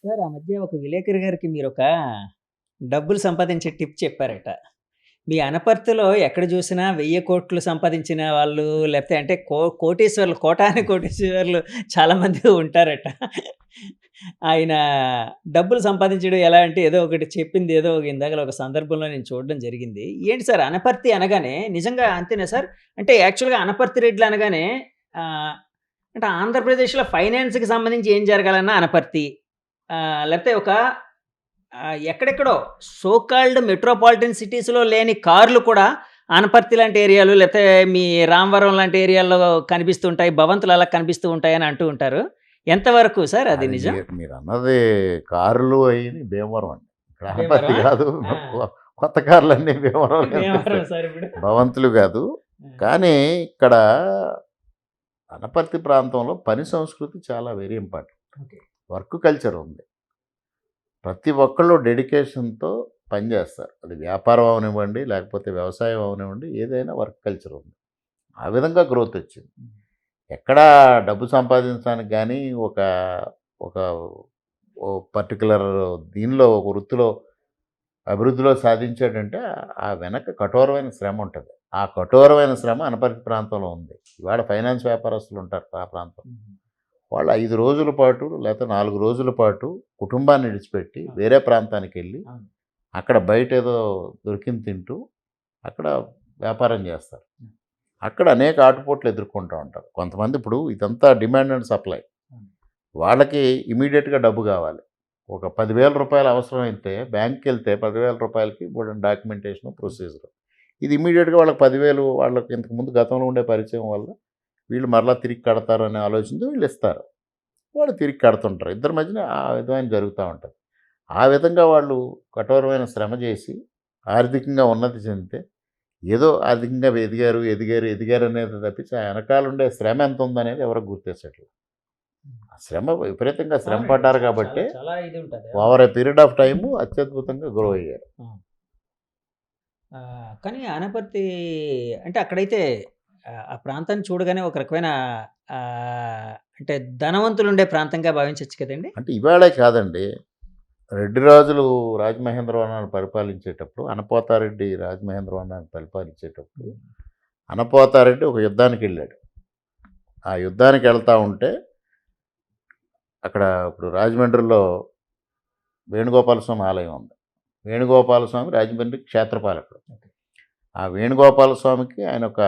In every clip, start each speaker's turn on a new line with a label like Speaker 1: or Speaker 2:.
Speaker 1: Sir ఆ మధ్య ఒక విలేకరి గారికి మీరొక డబ్బులు సంపాదించే టిప్ చెప్పారట. మీ అనపర్తిలో ఎక్కడ జూసినా 1000,00,00,000 సంపాదించిన వాళ్ళు లేపోతే అంటే కోటీశ్వరులు, కోటాను కోటీశ్వరులు చాలామంది ఉంటారట. ఆయన డబ్బులు సంపాదించడం ఎలా అంటే ఏదో ఒకటి చెప్పింది ఏదో ఇందాకల ఒక సందర్భంలో నేను చూడడం జరిగింది. ఏంటి సార్ అనపర్తి అనగానే నిజంగా అంతేనా సార్? అంటే యాక్చువల్‌గా అనపర్తి రెడ్లు అనగానే ఆహ్, అంటే ఆంధ్రప్రదేశ్‌లో ఫైనాన్స్‌కి సంబంధించి ఏం జరగాలన్నా అనపర్తి. లేపోతే ఒక ఎక్కడెక్కడో సో కాల్డ్ మెట్రోపాలిటన్ సిటీస్‌లో లేని కార్లు కూడా అనపర్తి లాంటి ఏరియాలు లేపోతే మీ రామవరం లాంటి ఏరియాల్లో కనిపిస్తుంటాయి. భవంతులు అలా కనిపిస్తూ ఉంటాయని అంటూ ఉంటారు. ఎంతవరకు సార్ అది
Speaker 2: అది
Speaker 1: నిజం?
Speaker 2: మీరన్నది కార్లు అయ్యిని భీమవరం అండి. ఇక్కడ అనపర్తి
Speaker 1: భీమవరమా?
Speaker 2: కాదు.
Speaker 1: ఆ!
Speaker 2: కొత్త కార్లన్నీ భీమవరంలో
Speaker 1: భీమవరం
Speaker 2: కనిపిస్తాయి.
Speaker 1: సార్ ఇప్పుడు.
Speaker 2: భవంతులు కాదు.
Speaker 1: ఆ!
Speaker 2: కానీ ఇక్కడ అనపర్తి ప్రాంతంలో పని సంస్కృతి చాలా very important.
Speaker 1: Okay.
Speaker 2: Work culture ఉంది. ప్రతి ఒక్కళ్ళు డెడికేషన్‌తో పని చేస్తారు. అది వ్యాపారం అవనివ్వండి, లేకపోతే వ్యవసాయం అవనివ్వండి, ఏదైనా వర్క్ కల్చర్ ఉంది. ఆ విధంగా గ్రోత్ వచ్చింది. ఎక్కడా డబ్బు సంపాదించడానికి గానీ, ఒక ఒక ఓ పర్టిక్యులర్ దీనిలో ఒక వృత్తిలో అభివృద్ధిలో సాధించాడంటే ఆ వెనక కఠోరమైన శ్రమ ఉంటది. ఆ కఠోరమైన శ్రమ అనపర్తి ప్రాంతంలో ఉంది. ఇవాళ ఫైనాన్స్ వ్యాపారస్తులు ఉంటారు ఆ ప్రాంతం.
Speaker 1: హ్మ్.
Speaker 2: వాళ్ళు 5 రోజుల పాటు లేకపోతే 4 రోజుల పాటు కుటుంబాన్ని విడిచిపెట్టి
Speaker 1: అవును.
Speaker 2: వేరే ప్రాంతానికెళ్ళి
Speaker 1: అవును.
Speaker 2: అక్కడ బయటేదో దొరికింది తింటూ అక్కడ వ్యాపారం చేస్తారు.
Speaker 1: హ్మ్.
Speaker 2: అక్కడ అనేక ఆటుపోట్లు ఎదుర్కొంటూ ఉంటారు. కొంతమంది ఇప్పుడు ఇదంతా డిమాండ్ అండ్ సప్లై.
Speaker 1: అవును.
Speaker 2: వాళ్ళకి ఇమ్మీడియేట్‌గా డబ్బు కావాలి. ఒక రూ. 10,000 అవసరమైతే బ్యాంక్‌కెళ్తే రూ. 10,000కి బోలెడన్ని డాక్యుమెంటేషన్, ప్రొసీజర్. ఇది ఇమ్మీడియేట్‌గా వాళ్ళకి 10,000 వాళ్ళకి ఇంతకుముందు గతంలో ఉండే పరిచయం వల్ల వీళ్ళు మరలా తిరిగి కడతారనే ఆలోచనతో వీళ్ళిస్తారు. వాళ్ళు తిరిగి కడుతుంటారు. ఇద్దరి మధ్యన ఆ విధమైన జరుగుతా ఉంటది. ఆ విధంగా వాళ్ళు కఠోరమైన శ్రమ చేసి ఆర్థికంగా ఉన్నతి చెందితే ఏదో ఆర్థికంగా ఎదిగారు, ఎదిగారు, ఎదిగారనేది తప్పించి ఆ వెనకాలుండే శ్రమ ఎంతుందనేది ఎవరికి గుర్తించట్లేదు.
Speaker 1: హ్మ్.
Speaker 2: ఆ శ్రమ విపరీతంగా శ్రమ
Speaker 1: అవునండి.
Speaker 2: పడ్డారు
Speaker 1: చాలా
Speaker 2: కాబట్టే
Speaker 1: చాలా ఇది ఉంటది. అవును.
Speaker 2: Over a period of time అత్యద్భుతంగా గ్రో
Speaker 1: అవును.
Speaker 2: అయ్యారు.
Speaker 1: అవును. కానీ అనపర్తి అంటే అక్కడైతే ఆ ప్రాంతాన్ని చూడగానే ఒక రకమైన అంటే ధనవంతులుండే ప్రాంతంగా భావించొచ్చు కదండీ!
Speaker 2: అంటే ఇవాళే కాదండి. రెడ్డి రాజులు రాజమహేంద్రవరాన్ని పరిపాలించేటప్పుడు, అనపోతారెడ్డి రాజమహేంద్రవరాన్ని పరిపాలించేటప్పుడు,
Speaker 1: హ్మ్.
Speaker 2: అనపోతారెడ్డి ఒక యుద్ధానికెళ్ళాడు. ఆ యుద్ధానికెళ్తా ఉంటే అక్కడ ఇప్పుడు రాజమండ్రిలో వేణుగోపాల స్వామి ఆలయం ఉంది. వేణుగోపాల స్వామి రాజమండ్రి క్షేత్రపాలకుడు.
Speaker 1: ఓకే.
Speaker 2: ఆ వేణుగోపాల స్వామికి ఆయన ఒక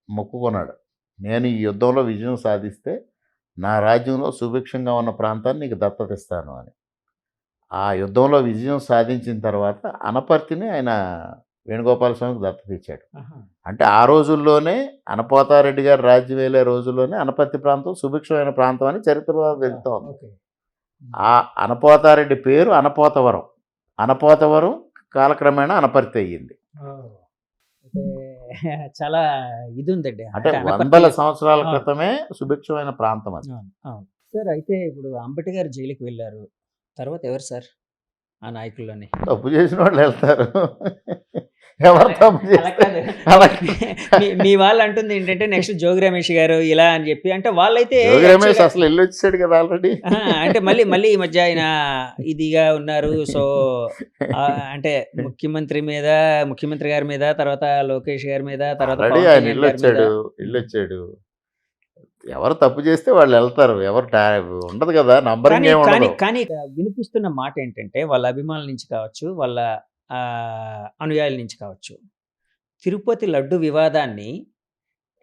Speaker 2: మొక్కుకున్నాడు. నేను ఈ యుద్ధంలో విజయం సాధిస్తే నా రాజ్యంలో సుభిక్షంగా ఉన్న ప్రాంతాన్ని నీకు దత్తత ఇస్తాను అని. ఆ యుద్ధంలో విజయం సాధించిన తర్వాత అనపర్తిని ఆయన వేణుగోపాల స్వామికి దత్తత ఇచ్చాడు.
Speaker 1: ఆహా!
Speaker 2: అంటే ఆ రోజుల్లోనే అనపోతారెడ్డి గారు రాజ్యం ఏలే రోజుల్లోనే అనపర్తి ప్రాంతం సుభిక్షమైన ప్రాంతం అని చరిత్రలో
Speaker 1: అబ్బా!
Speaker 2: వెళ్తోంది.
Speaker 1: ఓకే.
Speaker 2: ఆ
Speaker 1: హ్మ్.
Speaker 2: అనపోతారెడ్డి పేరు అనపోతవరం. అనపోతవరం కాలక్రమేణా అనపర్తి అయ్యింది.
Speaker 1: ఓహ్! అంటే చాలా ఇదుందండి.
Speaker 2: అంటే
Speaker 1: అంటే అనపర్తి
Speaker 2: వందల సంవత్సరాల
Speaker 1: అవును.
Speaker 2: క్రితమే సుభిక్షమైన ప్రాంతం అది.
Speaker 1: అవును. అవును. సార్ అయితే ఇప్పుడు అంబటి గారు జైలుకి వెళ్లారు. తర్వాత ఎవరు సార్ ఆ నాయకుల్లోని?
Speaker 2: తప్పు చేసిన వాళ్ళు వెళ్తారు. ఎవరు
Speaker 1: అలా
Speaker 2: తప్పు
Speaker 1: అలా
Speaker 2: చేస్తే
Speaker 1: కాదు.
Speaker 2: అలా
Speaker 1: మీ మీ వాళ్ళంటుందేంటంటే నెక్స్ట్ 'జోగి రమేష్' గారు ఇలా అని జెప్పి అంటే వాళ్ళైతే
Speaker 2: జోగి రమేష్
Speaker 1: యాక్చువల్‌గా
Speaker 2: అసలు ఎళ్ళొచ్చేసాడు కదా ఆల్రెడీ.
Speaker 1: అహా! అంటే మళ్ళీ మళ్ళీ ఈ మధ్య ఆయన ఇదిగా ఉన్నారు. సో, అంటే ముఖ్యమంత్రి గారి మీద, తర్వాత లోకేష్ గారి మీద, తర్వాత
Speaker 2: ఆల్రెడీ
Speaker 1: పవన్
Speaker 2: ఆయన
Speaker 1: కళ్యాణ్ గారి మీద
Speaker 2: ఎళ్ళొచ్చాడు.
Speaker 1: హ్మ్.
Speaker 2: ఎళ్ళొచ్చాడు. ఎవరు తప్పు చేస్తే వాళ్ళెళ్తారు. ఎవరు ఉండదు కదా! నంబరింగ్
Speaker 1: కానీ,
Speaker 2: ఏమి
Speaker 1: కానీ,
Speaker 2: ఉండదు.
Speaker 1: కానీ వినిపిస్తున్న మాటేంటంటే వాళ్ళ అభిమానుల నుంచి కావచ్చు, వాళ్ళ అనుయాయుల నుంచి కావచ్చు. తిరుపతి లడ్డు వివాదాన్ని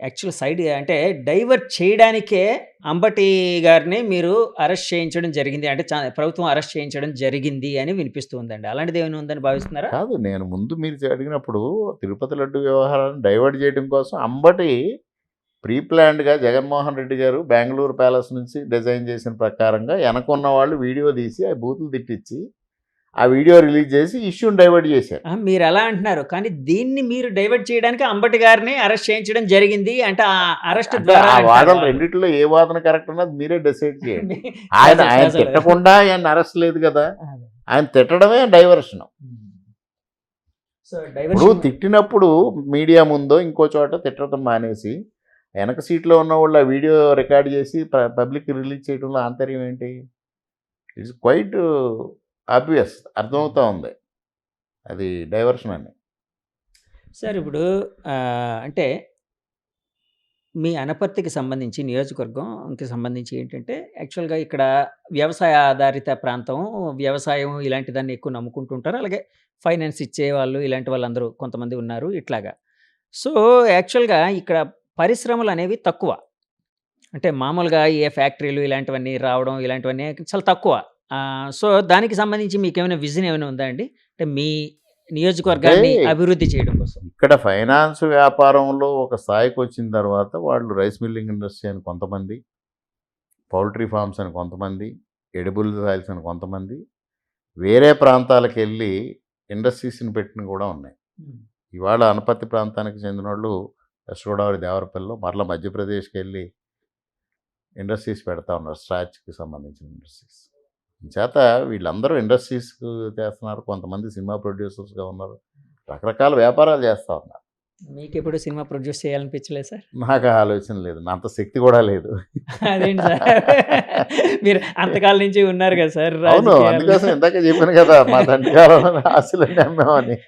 Speaker 1: యాక్చువల్ సైడ్ అంటే డైవర్ట్ చేయడానికే అంబటి గారిని మీరు అరెస్ట్ చేయించడం జరిగింది. అంటే ప్రభుత్వం అరెస్ట్ చేయించడం జరిగింది అని వినిపిస్తూ ఉందండి. అలాంటిదేమైనా ఉందని భావిస్తున్నారా?
Speaker 2: కాదు నేను ముందు మీరు అడిగినప్పుడు తిరుపతి లడ్డు వ్యవహారాన్ని డైవర్ట్ చేయడం కోసం అంబటి ప్రీ ప్లాన్డ్‌గా జగన్మోహన్ రెడ్డి గారు బెంగుళూరు ప్యాలెస్ నుంచి డిజైన్ చేసిన ప్రకారంగా ఎనకున్న వాళ్ళు వీడియో తీసి ఆ బూతులు తిట్టిచ్చి, ఆ వీడియో రిలీజ్ చేసి ఇష్యూని డైవర్ట్ చేశారు.
Speaker 1: మీరలా అంటున్నారు. కానీ దీన్ని మీరు డైవర్ట్ చేయడానికి అంబటి గారిని అరెస్ట్ చేయించడం జరిగింది. అంటే ఆ అరెస్ట్
Speaker 2: అంటే
Speaker 1: ద్వారా
Speaker 2: ఆ
Speaker 1: అంటున్నారు
Speaker 2: వాదనలు
Speaker 1: వాళ్ళు.
Speaker 2: రెండిట్లో ఏ వాదన కరెక్ట్ అన్నది మీరే డిసైడ్ చేయండి.
Speaker 1: మీ
Speaker 2: ఆయన
Speaker 1: ప్రజలు
Speaker 2: ఆయన
Speaker 1: ప్రజలు.
Speaker 2: తిట్టకుండా ఆయన్ని అరెస్ట్ లేదు కదా!
Speaker 1: అదే.
Speaker 2: ఆయన తిట్టడమే డైవర్షన్.
Speaker 1: హ్మ్. సో,
Speaker 2: ఇప్పుడు
Speaker 1: డైవర్షన్
Speaker 2: తిట్టినప్పుడు మీడియా ముందో ఇంకో చోట తిట్టడం మానేసి, వెనక సీట్‌లో ఉన్నవాళ్ళు ఆ వీడియో రికార్డ్ చేసి పబ్లిక్‌కి రిలీజ్ చేయడంలో ఆంతర్యం ఏంటి? ఇట్స్ క్వైట్ ఆబ్వియస్, అర్థమవుతా ఉంది అది డైవర్షన్ అని.
Speaker 1: సార్ ఇప్పుడు అంటే మీ అనపర్తికి సంబంధించి నియోజకవర్గంకి సంబంధించి ఏంటంటే యాక్చువల్‌గా ఇక్కడ వ్యవసాయ ఆధారిత ప్రాంతం. వ్యవసాయం ఇలాంటి దాన్ని ఎక్కువ నమ్ముకుంటుంటారు. అలాగే ఫైనాన్స్ ఇచ్చేవాళ్ళు ఇలాంటి వాళ్ళందరూ కొంతమంది ఉన్నారు ఇట్లాగా. సో, యాక్చువల్‌గా ఇక్కడ పరిశ్రమలనేవి తక్కువ. అంటే మామూలుగా ఏ ఫ్యాక్టరీలు ఇలాంటివన్నీ రావడం ఇలాంటివన్నీ చాలా తక్కువ. సో, దానికి సంబంధించి మీకేమైనా విజన్ ఏమైనా ఉందా అండి? అంటే మీ
Speaker 2: అంటే
Speaker 1: నియోజకవర్గాన్ని అభివృద్ధి చేయడం కోసం?
Speaker 2: ఇక్కడ ఫైనాన్స్ వ్యాపారంలో ఒక స్థాయికి వచ్చిన తర్వాత వాళ్ళు రైస్ మిల్లింగ్ ఇండస్ట్రీ అని కొంతమంది, పౌల్ట్రీ ఫార్మ్స్ అని కొంతమంది, ఎడిబుల్ ఆయిల్స్ అని కొంతమంది, వేరే ప్రాంతాలకు వెళ్ళి ఇండస్ట్రీస్ని పెట్టిన కూడా ఉన్నాయి.
Speaker 1: హ్మ్.
Speaker 2: ఇవాళ అనపర్తి ప్రాంతానికి చెందిన వాళ్ళు వెస్ట్ గోదావరి దేవరపల్లిలో మరలా మధ్యప్రదేశ్కి వెళ్ళి ఇండస్ట్రీస్ పెడతా ఉన్నారు, స్ట్రాచ్కి సంబంధించిన ఇండస్ట్రీస్. చేత వీళ్ళందరూ ఇండస్ట్రీస్ చేస్తున్నారు, కొంతమంది సినిమా ప్రొడ్యూసర్స్గా ఉన్నారు, రకరకాల వ్యాపారాలు చేస్తూ ఉన్నారు.
Speaker 1: మీకెప్పుడు సినిమా ప్రొడ్యూస్ చేయాలనిపించలేదు సార్?
Speaker 2: నాకు ఆ ఆలోచన లేదు, నా అంత శక్తి కూడా లేదు.
Speaker 1: అదేంటి సార్? మీరు అంతకాలం నుంచి ఉన్నారు కదా సార్
Speaker 2: అవును,
Speaker 1: రాజకీయాల్లో.
Speaker 2: అందుకోసం ఇందాక చెప్పాను కదా మా తండ్రి కాలంలో ఆశలన్నీ అమ్మామని.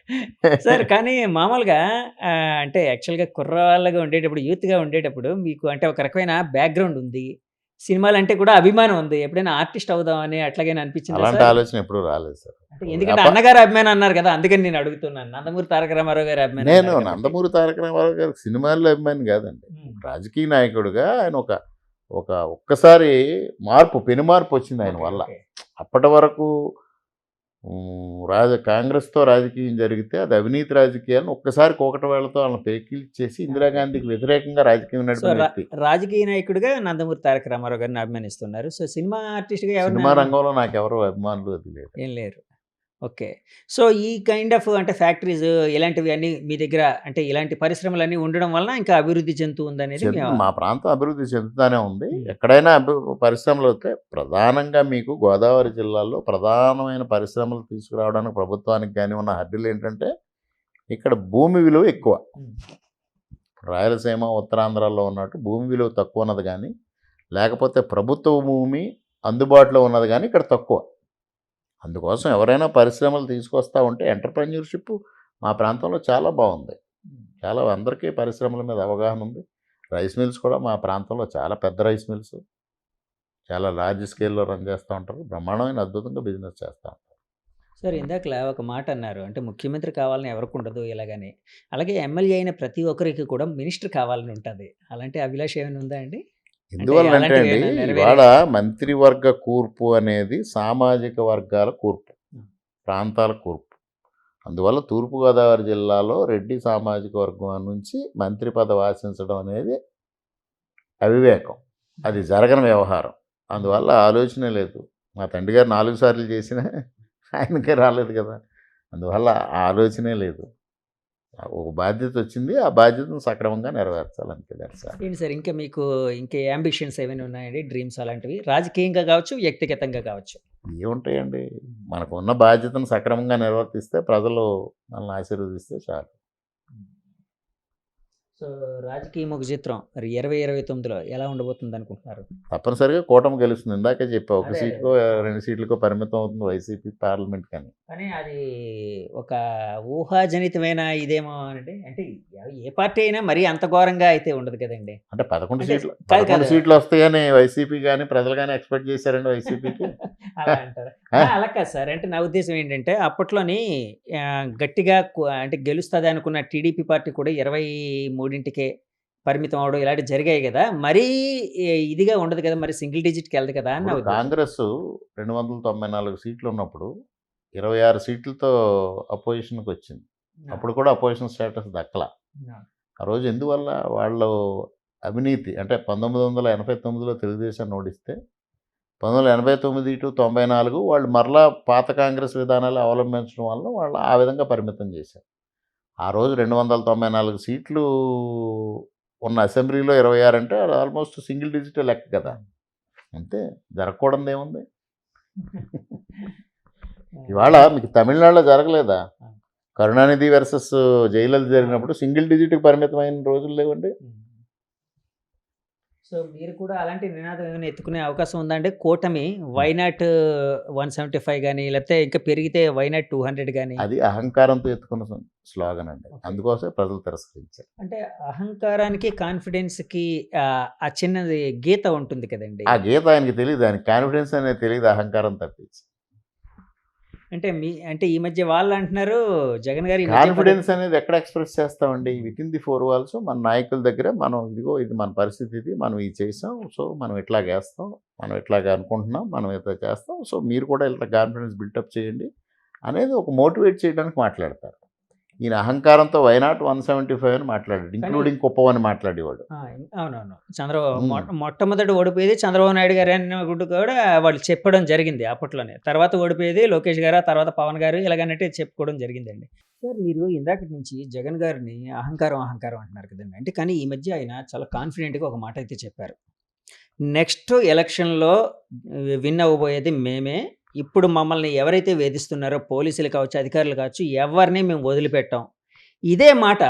Speaker 1: సార్ కానీ మామూలుగా అంటే యాక్చువల్‌గా కుర్రవాళ్ళగా ఉండేటప్పుడు, యూత్‌గా ఉండేటప్పుడు మీకు అంటే ఒక రకమైన బ్యాక్‌గ్రౌండ్ ఉంది. సినిమాలంటే కూడా అభిమానం ఉంది. ఎప్పుడైనా ఆర్టిస్ట్ అవుదామని అట్లాగైనా అనిపించిందా
Speaker 2: అలాంటి
Speaker 1: సార్?
Speaker 2: ఆలోచన ఎప్పుడూ రాలేదు సార్.
Speaker 1: అంటే ఎందుకంటే అన్నగారి అభిమాని అన్నారు కదా! అందుకని నేను అడుగుతున్నాను. నందమూరి తారక రామారావు గారి అభిమాని
Speaker 2: నేను
Speaker 1: అన్నారు కాబట్టి.
Speaker 2: నందమూరి తారక రామారావు గారి సినిమాల్లో అభిమాని కాదండి,
Speaker 1: హ్మ్.
Speaker 2: రాజకీయ నాయకుడిగా ఆయన ఒక్కసారి పెను మార్పు వచ్చింది ఆయన
Speaker 1: ఓకే.
Speaker 2: వల్ల.
Speaker 1: ఓకే.
Speaker 2: అప్పటి వరకు కాంగ్రెస్తో రాజకీయం జరిగితే అది అవినీతి రాజకీయాలను ఒక్కసారి కోకటి వేళ్లతో వాళ్ళని పేకిల్చేసి ఇందిరాగాంధీకి వ్యతిరేకంగా రాజకీయం
Speaker 1: సో,
Speaker 2: నడిపిన వ్యక్తి.
Speaker 1: రాజకీయ నాయకుడిగా నందమూరి తారక రామారావు గారిని అభిమానిస్తున్నారు. సో, సినిమా ఆర్టిస్ట్‌గా
Speaker 2: సినిమా
Speaker 1: ఎవరిని
Speaker 2: రంగంలో నాకెవరు అభిమానులు అది లేదు.
Speaker 1: ఏం లేరు. ఓకే. సో, ఈ కైండ్ ఆఫ్ అంటే ఫ్యాక్టరీస్ ఇలాంటివి అన్నీ మీ దగ్గర అంటే ఇలాంటి పరిశ్రమలన్నీ ఉండడం వలన ఇంకా అభివృద్ధి చెందుతూ ఉందనేది మీ
Speaker 2: మా ప్రాంతం అభివృద్ధి చెందుతానే ఉంది.
Speaker 1: హ్మ్.
Speaker 2: ఎక్కడైనా పరిశ్రమలు వస్తే ప్రధానంగా మీకు గోదావరి జిల్లాలో ప్రధానమైన పరిశ్రమలు తీసుకురావడానికి ప్రభుత్వానికి కానీ ఉన్న హద్దులు ఏంటంటే ఇక్కడ భూమి విలువ ఎక్కువ.
Speaker 1: హ్మ్.
Speaker 2: రాయలసీమ ఉత్తరాంధ్రలో ఉన్నట్టు భూమి విలువ తక్కువ ఉన్నది కానీ, లేకపోతే ప్రభుత్వ భూమి అందుబాటులో ఉన్నది కానీ ఇక్కడ తక్కువ. అందుకోసం ఎవరైనా పరిశ్రమలు తీసుకొస్తా ఉంటే ఎంటర్‌ప్రెన్యూర్‌షిప్ మా ప్రాంతంలో చాలా బాగుంది. చాలా అందరికీ పరిశ్రమల మీద అవగాహన ఉంది. రైస్ మిల్స్ కూడా మా ప్రాంతంలో చాలా పెద్ద రైస్ మిల్స్, చాలా లార్జ్ స్కేల్‌లో రన్ చేస్తూ ఉంటారు. బ్రహ్మాండమైన అద్భుతంగా బిజినెస్ చేస్తా ఉంటారు.
Speaker 1: సార్ ఇందాకలా ఒక మాట అన్నారు. అంటే ముఖ్యమంత్రి కావాలని ఎవరికుండదు ఇలాగని. అలాగే ఎమ్మెల్యే అయిన ప్రతి ఒక్కరికి కూడా మినిస్టర్ కావాలని ఉంటది. అలాంటి అభిలాష ఏమైనా ఉందా అండి? అంటే
Speaker 2: ఎందువల్లంటే అండి,
Speaker 1: అలాంటివేమైనా
Speaker 2: ఇవాళ
Speaker 1: నెరవేరాయా?
Speaker 2: మంత్రివర్గ కూర్పు అనేది సామాజిక వర్గాల కూర్పు,
Speaker 1: హ్మ్.
Speaker 2: ప్రాంతాల కూర్పు. అందువల్ల తూర్పుగోదావరి జిల్లాలో రెడ్డి సామాజిక వర్గం నుంచి మంత్రి పదవి ఆశించడం అనేది అవివేకం, అది జరగని వ్యవహారం. అందువల్ల ఆలోచనే లేదు. మా తండ్రి గారు 4 సార్లు చేసినా ఆయనకే రాలేదు కదా, అందువల్ల ఆ ఆలోచనే లేదు. ఒక బాధ్యత వచ్చింది, ఆ బాధ్యతను సక్రమంగా నెరవేర్చాలి అంతే. That's all.
Speaker 1: ఏంటి సార్ ఇంకా మీకు ఇంకా యాంబిషన్స్ ఏమైనా ఉన్నాయండి? డ్రీమ్స్ అలాంటివి? రాజకీయంగా కావచ్చు, వ్యక్తిగతంగా కావచ్చు.
Speaker 2: ఏముంటాయండి, మనకున్న బాధ్యతను సక్రమంగా నిర్వర్తిస్తే ప్రజలు మనల్ని ఆశీర్వదిస్తే చాలు.
Speaker 1: సో, రాజకీయ ముఖ చిత్రం మరి 2029లో ఎలా ఉండబోతుందనుకుంటున్నారు?
Speaker 2: తప్పనిసరిగా కూటమి గెలుస్తుంది. ఇందాకే చెప్పా, ఒక
Speaker 1: అదే.
Speaker 2: సీటుకో 2 సీట్లకో పరిమితం అవుతుంది వైసీపీ పార్లమెంట్ కానీ.
Speaker 1: కానీ అది ఒక ఊహాజనితమైన ఇదేమో అనండి. అంటే ఏ పార్టీ అయినా మరీ అంత ఘోరంగా అయితే ఉండదు కదండీ!
Speaker 2: అంటే 11
Speaker 1: అంటే
Speaker 2: సీట్లు
Speaker 1: కాదు,
Speaker 2: 11
Speaker 1: కాదు.
Speaker 2: సీట్లు వస్తాయని వైసీపీ కానీ ప్రజలు కానీ ఎక్స్పెక్ట్ చేశారండి వైసీపీకి.
Speaker 1: అలా అంటారా? అలా కాదు సార్. అంటే నా ఉద్దేశ్యం ఏంటంటే అప్పట్లోని గట్టిగా అంటే గెలుస్తది అనుకున్న టీడీపీ పార్టీ కూడా 23కే పరిమితం అవ్వడం ఇలాంటివి జరిగాయి గదా! మరీ ఇదిగా ఉండదు కదా! మరి సింగిల్ డిజిట్‌కెళ్ళదు కదా! అని నా
Speaker 2: ఇప్పుడు
Speaker 1: ఉద్దేశ్యం.
Speaker 2: కాంగ్రెస్ 294 సీట్లు ఉన్నప్పుడు 26 సీట్లతో అపోజిషన్కి వచ్చింది. అప్పుడు కూడా అపోజిషన్ స్టేటస్ దక్కల. ఆ రోజు ఎందువల్ల వాళ్ళు అవినీతి అంటే 1989లో తెలుగుదేశాన్ని ఓడిస్తే 1989-94 వాళ్ళు మరలా పాత కాంగ్రెస్ విధానాలు అవలంబించడం వల్ల వాళ్ళు ఆ విధంగా పరిమితం చేశారు. ఆ రోజు 294 సీట్లు ఉన్న అసెంబ్లీలో 26 అంటే ఆల్మోస్ట్ సింగిల్ డిజిట్ లెక్క కదా. అంతే, జరగకూడదు ఏముంది. ఇవాళ మీకు తమిళనాడులో జరగలేదా, కరుణానిధి వర్సెస్ జయలలిత జరిగినప్పుడు సింగిల్ డిజిట్కి పరిమితమైన రోజులు లేవండి.
Speaker 1: సో మీరు కూడా అలాంటి నినాదం ఏమైనా ఎత్తుకునే అవకాశం ఉందా అండి? కూటమి వై నాట్ 175 గాని, లేకపోతే ఇంకా పెరిగితే వై నాట్ 200 గాని?
Speaker 2: అది అహంకారంతో ఎత్తుకున్న స్లోగన్ అండి.
Speaker 1: ఓకే.
Speaker 2: అందుకోసమే ప్రజలు తిరస్కరించారు.
Speaker 1: అంటే అహంకారానికి, కాన్ఫిడెన్స్‌కి ఆ చిన్నది గీత ఉంటుంది కదండీ!
Speaker 2: ఆ గీత ఆయనకి తెలీదు. ఆయనకి కాన్ఫిడెన్స్ అనేది తెలీదు, అహంకారం తప్పించి.
Speaker 1: అంటే ఈ మధ్య వాళ్ళు అంటున్నారు జగన్ గారు ఈ మధ్య
Speaker 2: కాన్ఫిడెన్స్ అనేది ఎక్కడ ఎక్స్‌ప్రెస్ చేస్తామండి? వితిన్ ది 4 వాల్స్ మన నాయకుల దగ్గర మనం ఇదిగో ఇది మన పరిస్థితి ఇది. మనం ఇది చేసాం. సో, మనం ఇట్లాగేస్తాం. మనం ఇట్లాగ అనుకుంటున్నాం. మనం ఇట్లా చేస్తాం. సో, మీరు కూడా ఇట్లా కాన్ఫిడెన్స్ బిల్డప్ చేయండి అనేది ఒక మోటివేట్ చేయడానికి మాట్లాడతారు. ఈయన అహంకారంతో వై నాట్ 175 అని మాట్లాడాడు.
Speaker 1: కానీ
Speaker 2: ఇంక్లూడింగ్ కుప్పం అని మాట్లాడేవాడు.
Speaker 1: అవునవును. చంద్రబాబు
Speaker 2: హ్మ్.
Speaker 1: మొట్టమొదట ఓడిపోయేది చంద్రబాబు నాయుడు గారు అన్నట్టు కూడా వాళ్ళు చెప్పడం జరిగింది అప్పట్లోనే. తర్వాత ఓడిపోయేది లోకేష్ గారు, ఆ తర్వాత పవన్ గారు ఇలాగన్నట్టు చెప్పుకోవడం జరిగిందండి. సార్ మీరు ఇందాకటి నుంచి జగన్ గారిని అహంకారం, అహంకారం అంటున్నారు కదండీ! అంటే కానీ ఈ మధ్య ఆయన చాలా కాన్ఫిడెంట్‌గా ఒక మాట అయితే చెప్పారు. నెక్స్ట్ ఎలక్షన్‌లో విన్ అవ్వబోయేది మేమే. ఇప్పుడు మమ్మల్ని ఎవరైతే వేధిస్తున్నారో పోలీసులు కావచ్చు, అధికారులు కావచ్చు ఎవరిని మేము వదిలిపెట్టాం. ఇదే మాట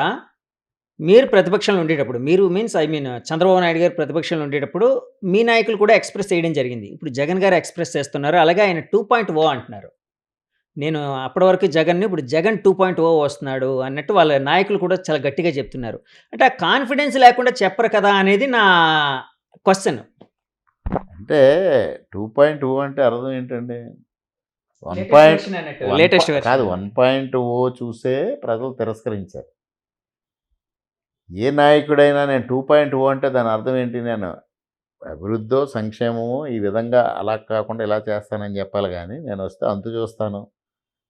Speaker 1: మీరు ప్రతిపక్షంలో ఉండేటప్పుడు, మీరు means I mean Chandrababu Naidu గారు ప్రతిపక్షంలో ఉండేటప్పుడు మీ నాయకులు కూడా ఎక్స్‌ప్రెస్ చేయడం జరిగింది. ఇప్పుడు జగన్ గారు ఎక్స్‌ప్రెస్ చేస్తున్నారు. అలాగే ఆయన 2.0 అంటున్నారు. నేను అప్పటి వరకు జగన్‌ని ఇప్పుడు జగన్ 2.0 వస్తున్నాడు అన్నట్టు వాళ్ళ నాయకులు కూడా చాలా గట్టిగా చెప్తున్నారు. అంటే ఆ కాన్ఫిడెన్స్ లేకుండా చెప్పరు కదా! అనేది నా క్వెషన్.
Speaker 2: అంటే 2.0 అంటే అర్థం ఏంటండి? 1
Speaker 1: లేటెస్ట్
Speaker 2: పాయింట్
Speaker 1: వెర్షన్ అన్నట్టు.
Speaker 2: 1
Speaker 1: లేటెస్ట్
Speaker 2: కాదు
Speaker 1: వెర్షన్.
Speaker 2: 1.0 చూసే ప్రజలు తిరస్కరించారు. ఏ నాయకుడైనా నేను 2.0 అంటే దాని అర్థం ఏంటి? నేను అభివృద్ధో, సంక్షేమమో ఈ విధంగా అలా కాకుండా ఇలా చేస్తానని చెప్పాలి గానీ, నేనొస్తే అంతు చూస్తాను,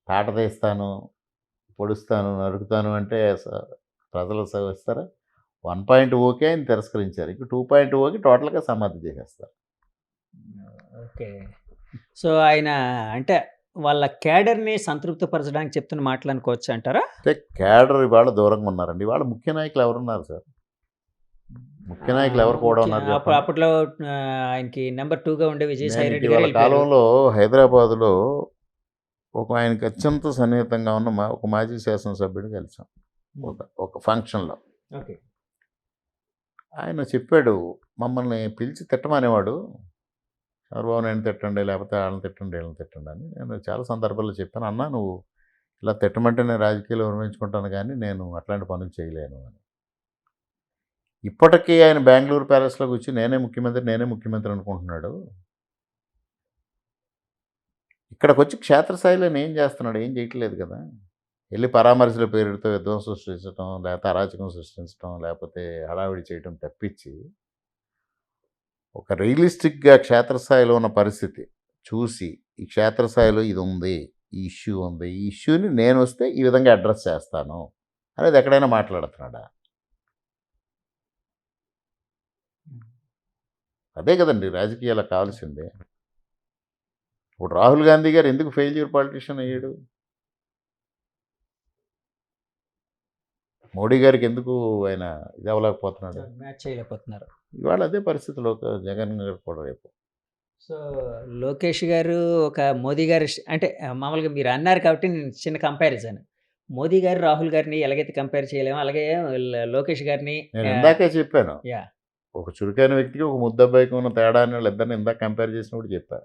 Speaker 2: తాట తీస్తాను, పొడుస్తాను, నరుకుతాను అంటే ప్రజలు ఇస్తారా? 1.0కే ఆయన తిరస్కరించారు. ఇక 2.0కి టోటల్‌గా సమాధి చేసేస్తారు.
Speaker 1: ఓకే. సో, ఆయన అంటే వాళ్ళ క్యాడర్‌ని సంతృప్తిపరచడానికి చెప్తున్న మాటలు అనుకోవచ్చు అంటారా?
Speaker 2: అంటే క్యాడర్ ఇవాళ దూరంగా ఉన్నారండి. ఇవాళ ముఖ్య నాయకులు ఎవరున్నారు సార్? ముఖ్య నాయకులు ఎవరు కూడా ఉన్నారు చెప్పండి?
Speaker 1: అప్పట్లో ఆయనకి నంబర్ 2గా ఉండే విజయసాయి
Speaker 2: నేను
Speaker 1: రెడ్డి గారు
Speaker 2: ఇటీవల
Speaker 1: ఎళ్ళిపోయారు.
Speaker 2: కాలంలో హైదరాబాద్‌లో ఒక ఆయనకి అత్యంత సన్నిహితంగా ఉన్న ఒక మాజీ శాసనసభ్యుడిని కలిసాం. ఒక ఫంక్షన్‌లో.
Speaker 1: ఓకే.
Speaker 2: ఆయన చెప్పాడు, మమ్మల్ని పిలిచి తిట్టమనేవాడు. చంద్రబాబు నాయుడుని తిట్టండి, లేకపోతే ఆళ్ళని తిట్టండి, ఈళ్ళని తిట్టండి అని. నేను చాలా సందర్భాల్లో చెప్పాను. అన్నా నువ్వు ఇలా తిట్టమంటే నేను రాజకీయాల్లో విరమించుకుంటాను గానీ, నేను అట్లాంటి పనులు చేయలేను అని. ఇప్పటికీ ఆయన బెంగుళూరు ప్యాలెస్‌లో కూర్చొని నేనే ముఖ్యమంత్రి అనుకుంటున్నాడు. ఇక్కడికొచ్చి క్షేత్రస్థాయిలో ఆయన ఏం చేస్తున్నాడు? ఏం చేయట్లేదు కదా! ఎళ్లి పరామర్శల పేరుతో విధ్వంసం సృష్టించటం, లేకపోతే అరాచకం సృష్టించటం, లేకపోతే హడావిడి చేయటం తప్పించి, ఒక రియలిస్టిక్‌గా క్షేత్రస్థాయిలో ఉన్న పరిస్థితి చూసి, ఈ క్షేత్రస్థాయిలో ఇదుంది, ఈ ఇష్యూ ఉంది. ఈ ఇష్యూని నేనొస్తే ఈ విధంగా అడ్రెస్ చేస్తాను అనేది ఎక్కడైనా మాట్లాడుతున్నాడా? అదే కదండీ రాజకీయాలకు కావాల్సింది. ఇప్పుడు రాహుల్ గాంధీ గారు ఎందుకు ఫెయిల్యూర్ పొలిటీషియన్ అయ్యాడు? మోడీ గారికి ఎందుకు ఆయన ఇది అవ్వలేకపోతున్నాడు?
Speaker 1: మ్యాచ్ చేయలేకపోతున్నారు.
Speaker 2: ఇవాళ అదే పరిస్థితిలో జగన్ గారు కూడా రేపు.
Speaker 1: సో, లోకేష్ గారు ఒక మోదీ గారు అంటే మామూలుగా మీరు అన్నారు కాబట్టి నేను చిన్న కంపారిజన్. మోదీ గారు, రాహుల్ గారిని ఎలాగైతే కంపేర్ చేయలేమో అలాగే లోకేష్ గారిని
Speaker 2: నేను ఇందాకే చెప్పాను.
Speaker 1: యాహ్!
Speaker 2: ఒక చురుకైన వ్యక్తికి, ఒక ముద్దబ్బాయికి ఉన్న తేడాన్ని వాళ్ళిద్దరిని ఇందాక కంపేర్ చేసినప్పుడు చెప్పా.